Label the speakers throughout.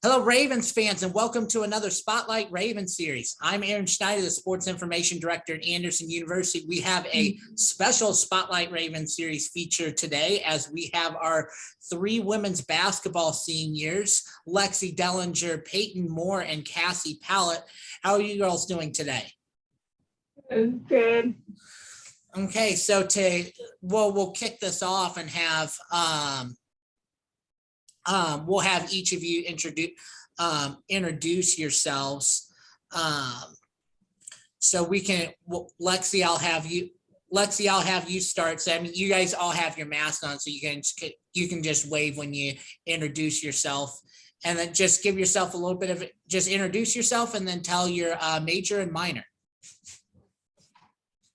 Speaker 1: Hello, Ravens fans, and welcome to another Spotlight Ravens series. I'm Aaron Schneider, the Sports Information Director at Anderson University. We have a special Spotlight Ravens series feature today as we have our three women's basketball seniors, Lexi, Dellinger, Payton, Moore, and Cassie, Pallett. How are you girls doing today?
Speaker 2: Good.
Speaker 1: Okay, so we'll kick this off and have we'll have each of you introduce yourselves. So we can, Lexi, I'll have you start. So I mean, you guys all have your masks on, so you can just wave when you introduce yourself, and then just give yourself a little bit of just introduce yourself, and then tell your major and minor.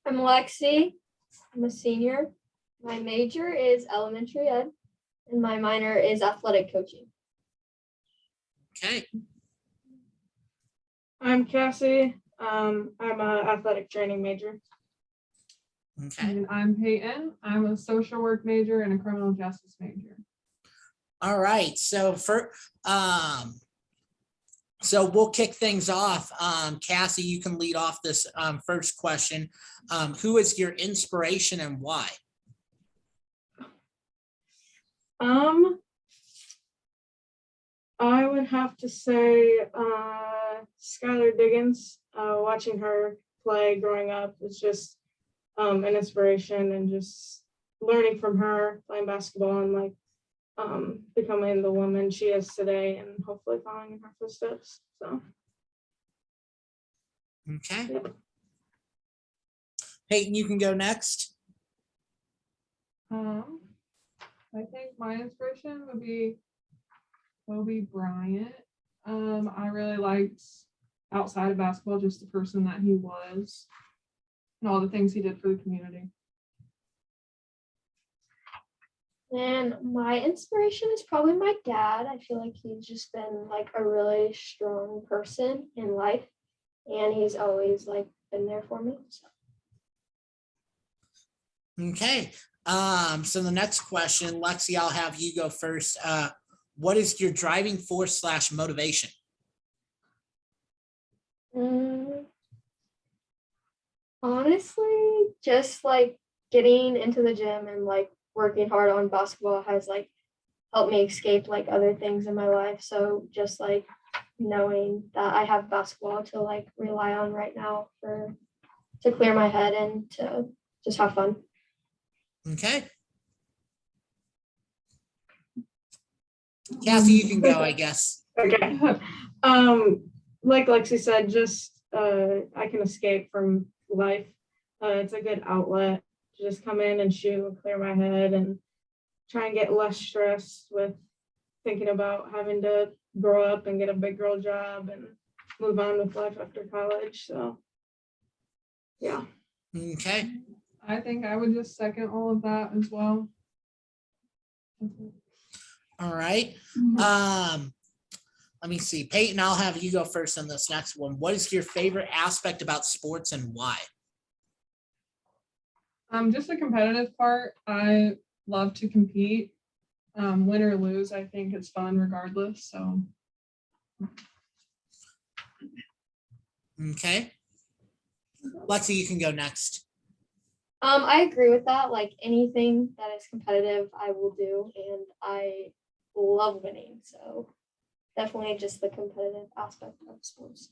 Speaker 2: I'm Lexi. I'm a senior. My major is elementary ed, and my minor is athletic coaching.
Speaker 1: Okay.
Speaker 3: I'm Cassie. I'm an athletic training major.
Speaker 1: Okay.
Speaker 4: And I'm Payton. I'm a social work major and a criminal justice major.
Speaker 1: All right. So so we'll kick things off. Cassie, you can lead off this first question. Who is your inspiration and why?
Speaker 3: I would have to say Skylar Diggins. Watching her play growing up was just an inspiration, and just learning from her, playing basketball, and becoming the woman she is today, and hopefully following in her footsteps. So.
Speaker 1: Okay.
Speaker 3: Yep.
Speaker 1: Payton, you can go next.
Speaker 4: I think my inspiration would be Kobe Bryant. I really liked, outside of basketball, just the person that he was and all the things he did for the community.
Speaker 2: And my inspiration is probably my dad. I feel like he's just been like a really strong person in life, and he's always been there for me. So.
Speaker 1: Okay. So the next question, Lexi, I'll have you go first. What is your driving force / motivation?
Speaker 2: Honestly, just getting into the gym and working hard on basketball has helped me escape other things in my life. So just knowing that I have basketball to rely on right now to clear my head and to just have fun.
Speaker 1: Okay. Cassie, you can go, I guess.
Speaker 3: Okay. Like Lexi said, just I can escape from life. It's a good outlet to just come in and shoot and clear my head and try and get less stressed with thinking about having to grow up and get a big girl job and move on with life after college. So, yeah.
Speaker 1: Okay.
Speaker 4: I think I would just second all of that as well.
Speaker 1: All right. Let me see. Payton, I'll have you go first on this next one. What is your favorite aspect about sports and why?
Speaker 4: Just the competitive part. I love to compete. Win or lose, I think it's fun regardless. So.
Speaker 1: Okay. Lexi, you can go next.
Speaker 2: I agree with that. Anything that is competitive, I will do, and I love winning. So definitely just the competitive aspect of sports.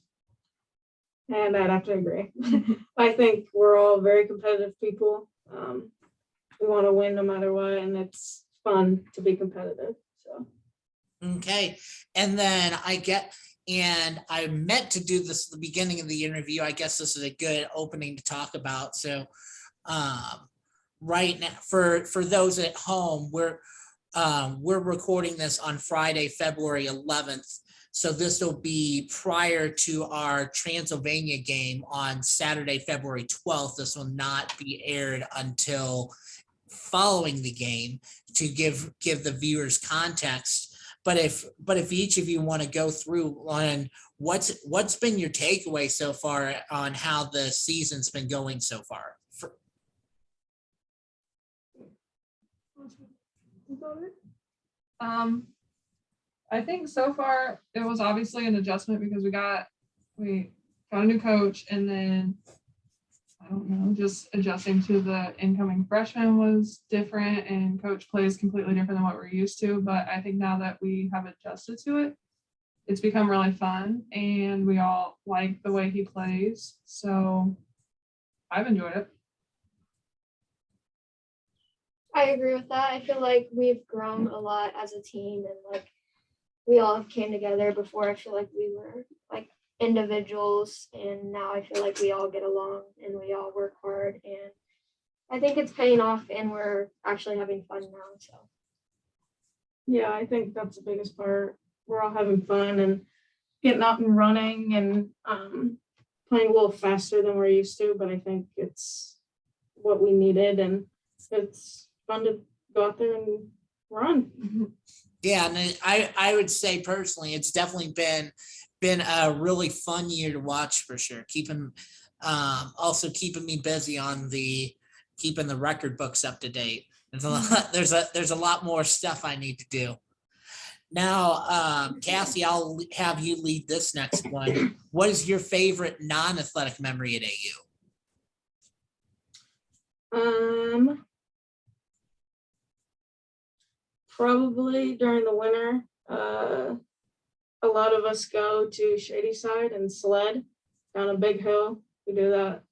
Speaker 3: And I'd have to agree. I think we're all very competitive people. We want to win no matter what, and it's fun to be competitive. So.
Speaker 1: Okay. And then I meant to do this at the beginning of the interview. I guess this is a good opening to talk about. So right now, for those at home, we're recording this on Friday, February 11th. So this will be prior to our Transylvania game on Saturday, February 12th. This will not be aired until following the game to give the viewers context. But if each of you want to go through on what's been your takeaway so far on how the season's been going so far.
Speaker 4: I think so far it was obviously an adjustment because we got a new coach, and then I don't know, just adjusting to the incoming freshman was different, and coach plays completely different than what we're used to. But I think now that we have adjusted to it, it's become really fun, and we all like the way he plays. So I've enjoyed it.
Speaker 2: I agree with that. I feel like we've grown a lot as a team, and like we all came together. Before I feel like we were like individuals, and now I feel like we all get along and we all work hard, and I think it's paying off and we're actually having fun now. So
Speaker 3: Yeah, I think that's the biggest part. We're all having fun and getting out and running and playing a little faster than we're used to, but I think it's what we needed, and it's fun to go out there and run.
Speaker 1: Yeah, and I would say personally, it's definitely been a really fun year to watch for sure. Also keeping me busy on keeping the record books up to date. There's a lot more stuff I need to do. Now, Cassie, I'll have you lead this next one. What is your favorite non-athletic memory at AU?
Speaker 3: Probably during the winter, a lot of us go to Shady Side and sled down a big hill. We do that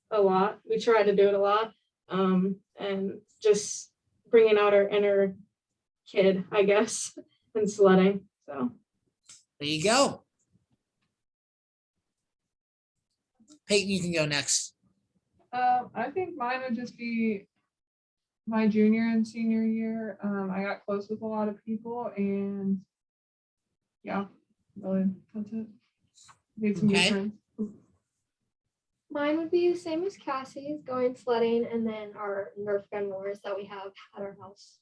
Speaker 3: a lot. We try to do it a lot, and just bringing out our inner kid, I guess, and sledding. So
Speaker 1: There you go. Payton, you can go next.
Speaker 4: I think mine would just be my junior and senior year. I got close with a lot of people, and yeah, really, that's it. Made some
Speaker 1: Okay.
Speaker 4: good friends.
Speaker 2: mine would be the same as Cassie's, going sledding, and then our Nerf gun wars that we have at our house.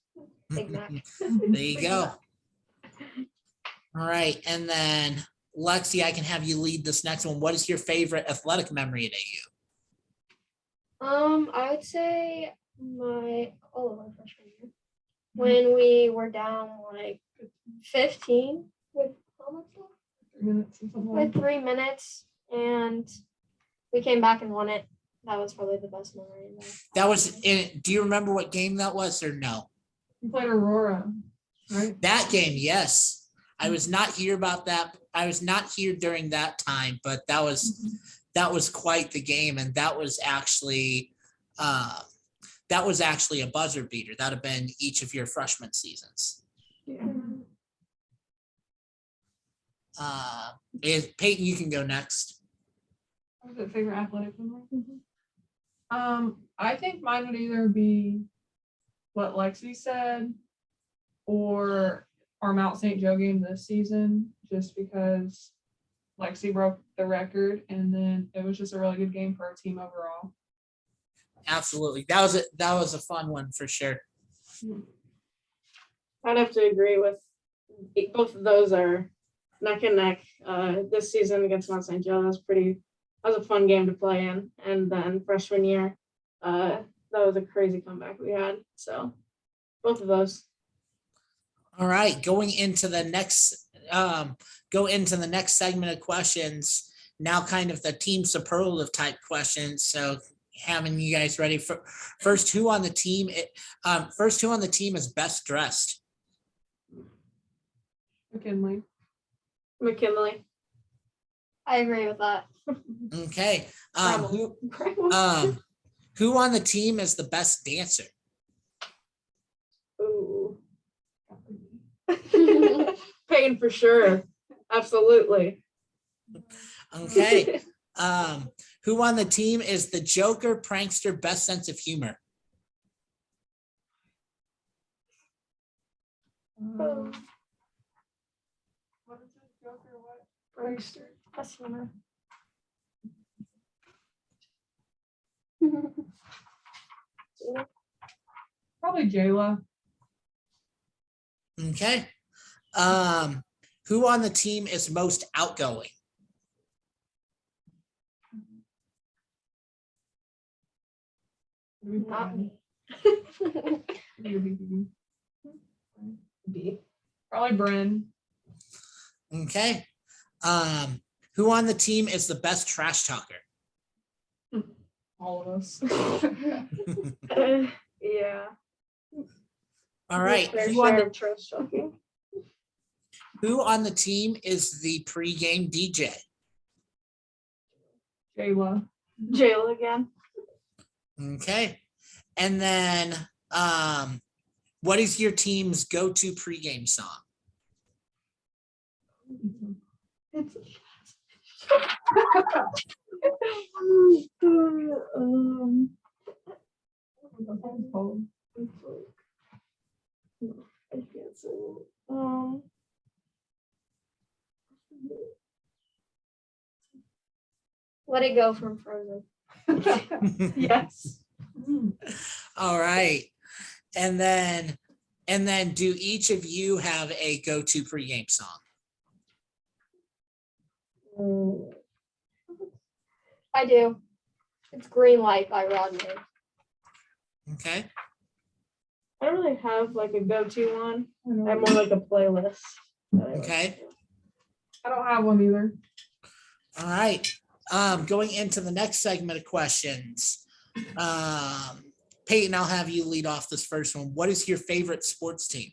Speaker 2: Big Mac.
Speaker 1: There you go. All right, and then Lexi, I can have you lead this next one. What is your favorite athletic memory at AU?
Speaker 2: I would say all of our freshman year, when we were down like 15 with how much left?
Speaker 4: 3 minutes or something
Speaker 2: With
Speaker 4: like that.
Speaker 2: 3 minutes, and we came back and won it. That was probably the best memory.
Speaker 1: That was in, do you remember what game that was or no?
Speaker 4: We played Aurora, right?
Speaker 1: That game, yes. I was not here about that. I was not here during that time, but that was quite the game, and that was actually a buzzer beater. That'd have been each of your freshman seasons.
Speaker 3: yeah.
Speaker 1: Payton, you can go next.
Speaker 4: What was it, favorite athletic memory? I think mine would either be what Lexi said or our Mount St. Joe game this season, just because Lexi broke the record, and then it was just a really good game for our team overall.
Speaker 1: Absolutely. That was a fun one for sure.
Speaker 3: I'd have to agree with both of those are neck and neck. This season against Mount St. Joe, that was a fun game to play in. And then freshman year, that was a crazy comeback we had. So both of those.
Speaker 1: All right, going into the next segment of questions. Now, kind of the team superlative type questions. So, having you guys ready for first, who on the team? First, who on the team is best dressed?
Speaker 4: McKinley.
Speaker 2: I agree with that.
Speaker 1: Okay.
Speaker 2: Grandma.
Speaker 1: Who on the team is the best dancer?
Speaker 3: Ooh. Payton for sure. Absolutely.
Speaker 1: Okay. Who on the team is the Joker, prankster, best sense of humor?
Speaker 4: What is it? Joker, what?
Speaker 2: Prankster. That's humor.
Speaker 4: Probably Jayla.
Speaker 1: Okay. Who on the team is most outgoing?
Speaker 2: Not me.
Speaker 3: B.
Speaker 4: Probably Bryn.
Speaker 1: Okay. Who on the team is the best trash talker?
Speaker 4: All of us.
Speaker 3: Yeah.
Speaker 1: All right.
Speaker 3: Fair
Speaker 1: Who on
Speaker 3: share
Speaker 1: the,
Speaker 3: of trash talking.
Speaker 1: who on the team is the pregame DJ?
Speaker 4: Jayla.
Speaker 3: Jail again.
Speaker 1: Okay. And then what is your team's go-to pregame song?
Speaker 3: It's I can't say it.
Speaker 2: Let it go from Frozen.
Speaker 3: Yes.
Speaker 1: All right. And then do each of you have a go-to pregame song?
Speaker 2: I do. It's Green Light by Rodney.
Speaker 1: Okay.
Speaker 3: I don't really have like a go-to one. I have more like a playlist.
Speaker 1: Okay.
Speaker 4: I don't have one either.
Speaker 1: All right. Going into the next segment of questions. Peyton, I'll have you lead off this first one. What is your favorite sports team?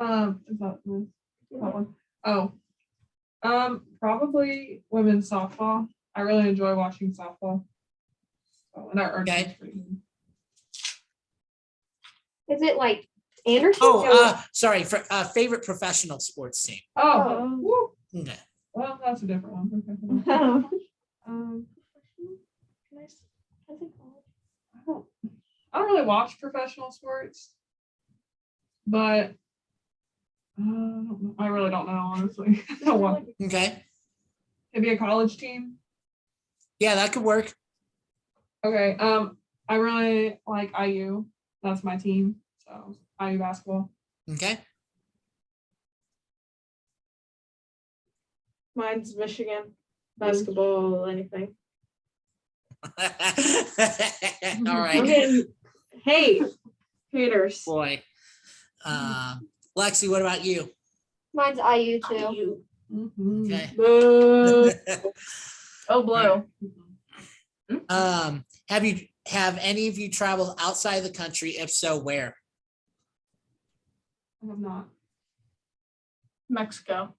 Speaker 4: Is that one? Oh. Probably women's softball. I really enjoy watching softball. Oh, and our
Speaker 1: Okay.
Speaker 4: team's pretty good.
Speaker 2: Is it like Anderson?
Speaker 1: Oh, sorry. For favorite professional sports team.
Speaker 4: Oh, woo.
Speaker 1: Okay.
Speaker 4: Well, that's a different one. Okay. Um, I don't really watch professional sports, but I really don't know, honestly. I don't watch.
Speaker 1: Okay.
Speaker 4: Maybe a college team.
Speaker 1: Yeah, that could work.
Speaker 4: Okay. I really like IU. That's my team. So IU basketball.
Speaker 1: Okay.
Speaker 3: Mine's Michigan. Basketball, anything.
Speaker 1: All
Speaker 3: I
Speaker 1: right.
Speaker 3: mean, hey, haters.
Speaker 1: Boy. Lexi, what about you?
Speaker 2: Mine's IU too.
Speaker 4: Mhm.
Speaker 1: Okay.
Speaker 3: Boo. Oh, blue.
Speaker 1: Have any of you traveled outside the country? If so, where?
Speaker 4: I have not.
Speaker 3: Mexico.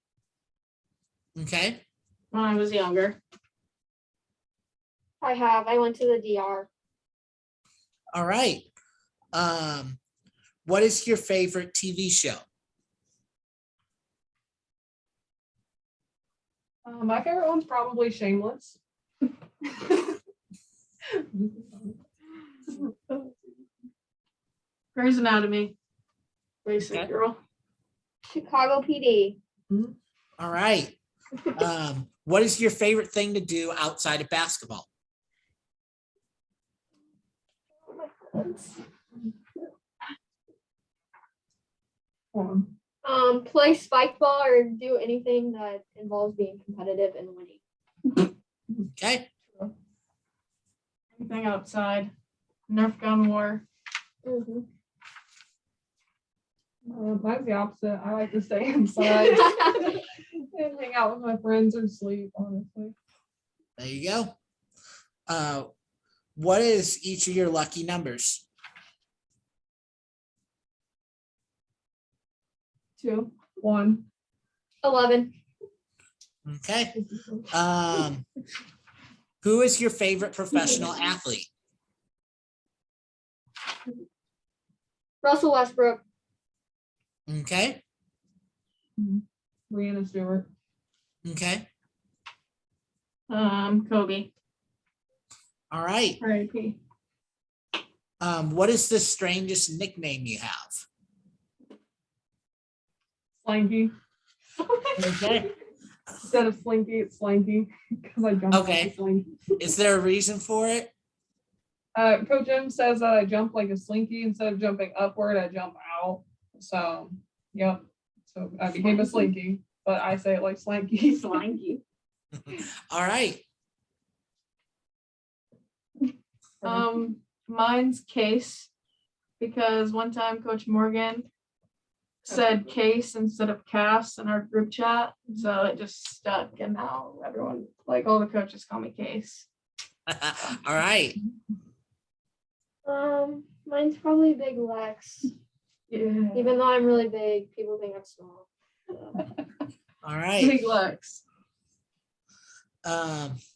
Speaker 1: Okay.
Speaker 3: When I was younger.
Speaker 2: I have. I went to the DR.
Speaker 1: All right. What is your favorite TV show?
Speaker 4: My favorite one's probably Shameless.
Speaker 3: Grey's Anatomy. Basic
Speaker 1: Okay.
Speaker 3: girl.
Speaker 2: Chicago PD.
Speaker 1: All right. What is your favorite thing to do outside of basketball?
Speaker 2: Play spike ball or do anything that involves being competitive and winning.
Speaker 1: Okay.
Speaker 3: Anything outside. Nerf gun war.
Speaker 2: Mhm.
Speaker 4: Mine's the opposite. I like to stay inside and hang out with my friends or sleep, honestly.
Speaker 1: There you go. What is each of your lucky numbers?
Speaker 4: 2, 1.
Speaker 2: 11.
Speaker 1: Okay. Who is your favorite professional athlete?
Speaker 2: Russell Westbrook.
Speaker 1: Okay.
Speaker 4: Brianna Stewart.
Speaker 1: Okay.
Speaker 3: Kobe.
Speaker 1: All right.
Speaker 3: R.I.P.
Speaker 1: What is the strangest nickname you have?
Speaker 4: Slanky.
Speaker 1: Okay.
Speaker 4: Instead of Slinky, it's Slanky. Because I jump
Speaker 1: Okay.
Speaker 4: like a Slinky.
Speaker 1: Is there a reason for it?
Speaker 4: Coach M says that I jump like a Slinky. Instead of jumping upward, I jump out. So, yep. So I became a Slinky, but I say it like Slanky.
Speaker 3: Slanky.
Speaker 1: All right.
Speaker 3: Mine's Case. because one time Coach Morgan said case instead of Cass in our group chat. So it just stuck, and now everyone, like all the coaches, call me Case.
Speaker 1: All right.
Speaker 2: Mine's probably Big Lex.
Speaker 3: Yeah.
Speaker 2: Even though I'm really big, people think I'm small. So,
Speaker 1: All right.
Speaker 3: Big Lex.
Speaker 1: Other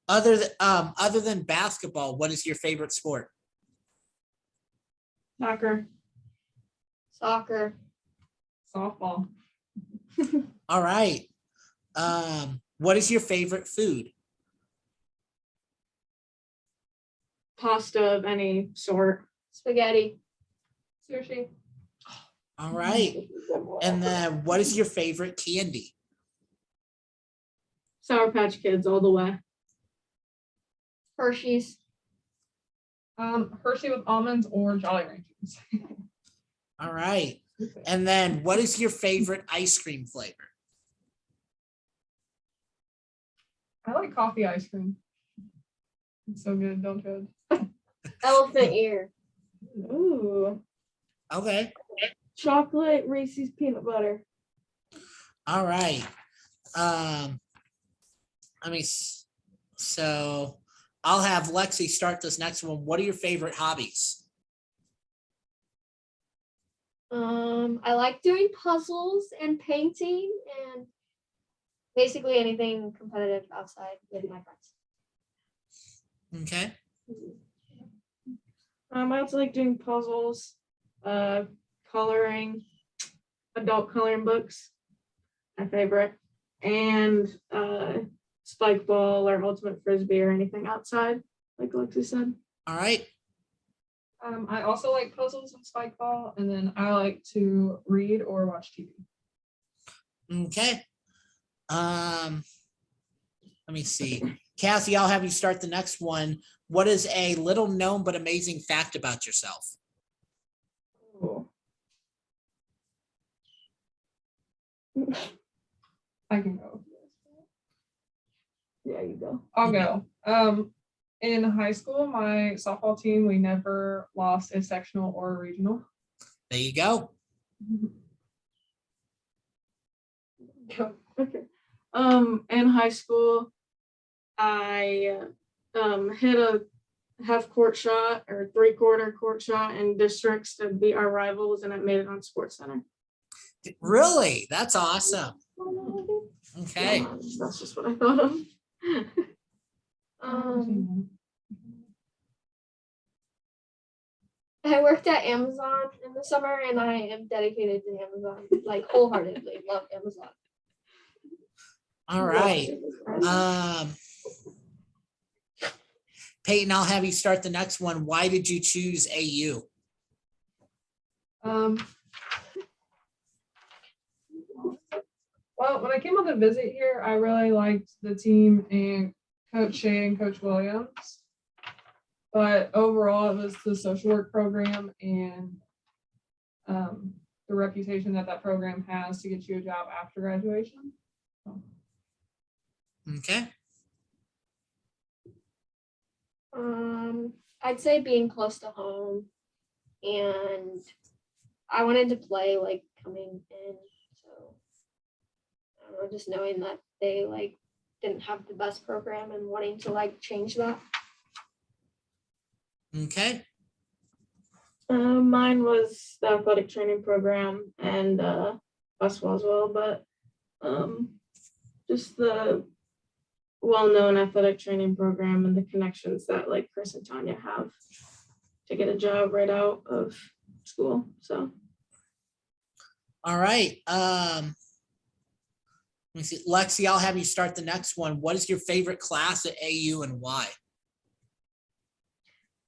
Speaker 1: than basketball, what is your favorite sport?
Speaker 3: Soccer.
Speaker 2: soccer.
Speaker 4: Softball.
Speaker 1: All right. What is your favorite food?
Speaker 3: Pasta of any sort.
Speaker 2: Spaghetti.
Speaker 4: Sushi.
Speaker 1: All right. And then what is your favorite candy?
Speaker 3: Sour Patch Kids all the way.
Speaker 2: Hershey's.
Speaker 4: Hershey with almonds or Jolly Ranchers.
Speaker 1: All right. And then what is your favorite ice cream flavor?
Speaker 4: I like coffee ice cream. It's so good, don't judge.
Speaker 2: Elephant ear.
Speaker 3: Ooh.
Speaker 1: Okay.
Speaker 3: Chocolate Reese's peanut butter.
Speaker 1: All right. So I'll have Lexi start this next one. What are your favorite hobbies?
Speaker 2: I like doing puzzles and painting and basically anything competitive outside with my friends.
Speaker 1: Okay.
Speaker 3: I also like doing puzzles, coloring, adult coloring books, my favorite, and spike ball or ultimate frisbee or anything outside, like Lexi said.
Speaker 1: All right.
Speaker 4: I also like puzzles and spike ball, and then I like to read or watch TV.
Speaker 1: Okay. Let me see. Cassie, I'll have you start the next one. What is a little known but amazing fact about yourself?
Speaker 3: Cool.
Speaker 4: I can go.
Speaker 3: Yeah, you go.
Speaker 4: I'll go. In high school, my softball team, we never lost a sectional or a regional.
Speaker 1: There you go.
Speaker 3: Okay. In high school, I hit a half court shot or 3/4 court shot in districts to beat our rivals, and it made it on Sports Center.
Speaker 1: Really? That's awesome. Okay.
Speaker 3: Yeah, that's just what I thought of.
Speaker 2: I worked at Amazon in the summer and I am dedicated to Amazon, like wholeheartedly love Amazon.
Speaker 1: All right. Payton, I'll have you start the next one. Why did you choose AU?
Speaker 4: Well, when I came on the visit here, I really liked the team and Coach Shea and Coach Williams. But overall, it was the social work program and the reputation that program has to get you a job after graduation.
Speaker 1: Okay.
Speaker 2: I'd say being close to home, and I wanted to play like coming in, so I don't know, just knowing that they like didn't have the best program and wanting to like change that.
Speaker 1: Okay.
Speaker 3: Mine was the athletic training program and basketball as well, but just the well-known athletic training program and the connections that like Chris and Tanya have to get a job right out of school. So
Speaker 1: All right. Let me see. Lexi, I'll have you start the next one. What is your favorite class at AU and why?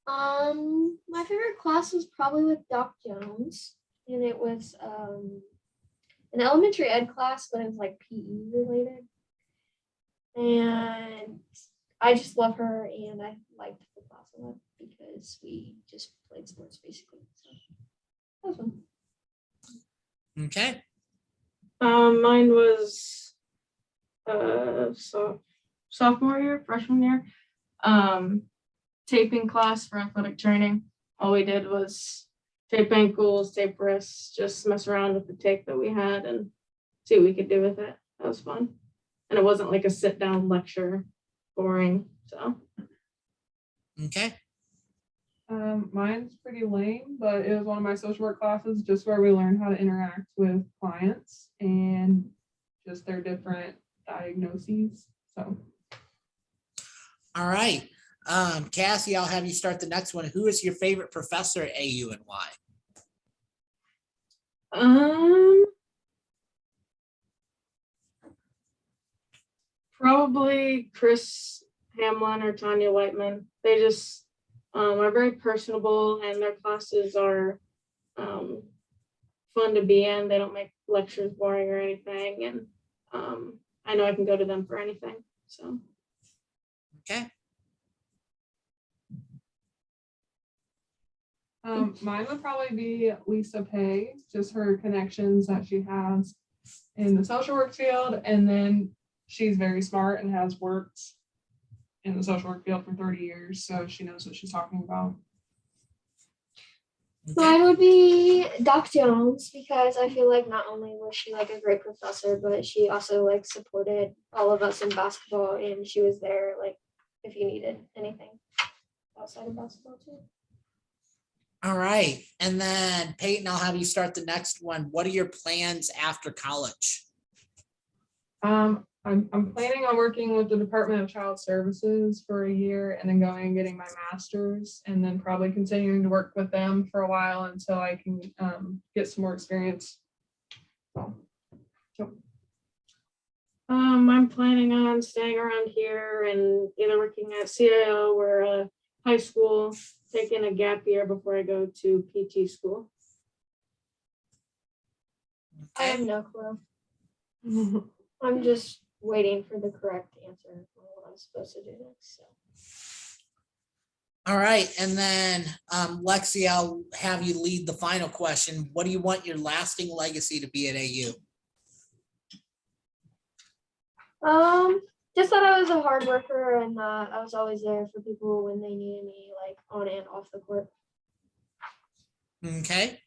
Speaker 2: My favorite class was probably with Doc Jones, and it was an elementary ed class, but it was like PE related. And I just love her, and I liked the class a lot because we just played sports basically. So that was fun.
Speaker 1: Okay.
Speaker 3: mine was sophomore year, freshman year, taping class for athletic training. all we did was tape ankles, tape wrists, just mess around with the tape that we had and see what we could do with it. That was fun. And it wasn't like a sit down lecture, boring. So
Speaker 1: Okay.
Speaker 4: Mine's pretty lame, but it was one of my social work classes just where we learned how to interact with clients and just their different diagnoses. So
Speaker 1: All right. Cassie, I'll have you start the next one. Who is your favorite professor at AU and why?
Speaker 3: Probably Chris Hamlin or Tanya Whiteman. They just are very personable, and their classes are fun to be in. They don't make lectures boring or anything, and I know I can go to them for anything. So
Speaker 1: Okay.
Speaker 4: mine would probably be Lisa Pay, just her connections that she has in the social work field. And then she's very smart and has worked in the social work field for 30 years. So she knows what she's talking about.
Speaker 1: Okay.
Speaker 2: Mine would be Doc Jones, because I feel like not only was she like a great professor, but she also like supported all of us in basketball, and she was there like if you needed anything outside of basketball too.
Speaker 1: All right. And then Payton, I'll have you start the next one. What are your plans after college?
Speaker 4: I'm planning on working with the Department of Child Services for a year and then going and getting my master's, and then probably continuing to work with them for a while until I can get some more experience. So,
Speaker 3: I'm planning on staying around here and either working at CIO or a high school, taking a gap year before I go to PT school.
Speaker 2: I have no clue. I'm just waiting for the correct answer on what I'm supposed to do next. So.
Speaker 1: All right. And then Lexi, I'll have you lead the final question. What do you want your lasting legacy to be at AU?
Speaker 2: Just that I was a hard worker and I was always there for people when they needed me, like on and off the court.
Speaker 1: Okay.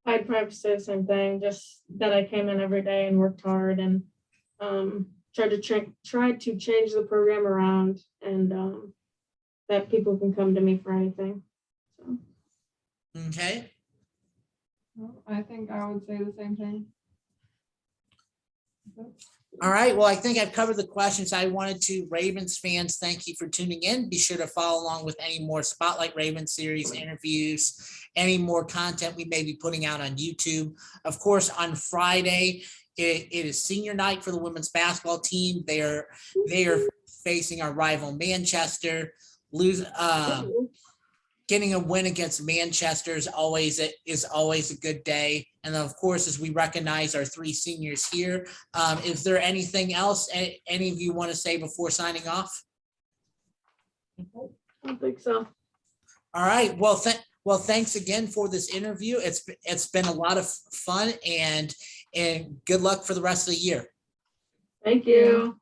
Speaker 3: I'd probably say the same thing, just that I came in every day and worked hard and tried to change the program around, and that people can come to me for anything. So.
Speaker 1: Okay.
Speaker 4: well, I think I would say the same thing.
Speaker 1: All right. Well, I think I've covered the questions. I wanted to. Ravens fans, thank you for tuning in. Be sure to follow along with any more Spotlight Ravens series, interviews, any more content we may be putting out on YouTube. Of course, on Friday, it is senior night for the women's basketball team. They are facing our rival Manchester. Getting a win against Manchester is always a good day. And then, of course, as we recognize our three seniors here, is there anything else any of you want to say before signing off?
Speaker 3: I don't think so.
Speaker 1: All right. Well, thanks again for this interview. It's been a lot of fun, and good luck for the rest of the year.
Speaker 3: Thank you.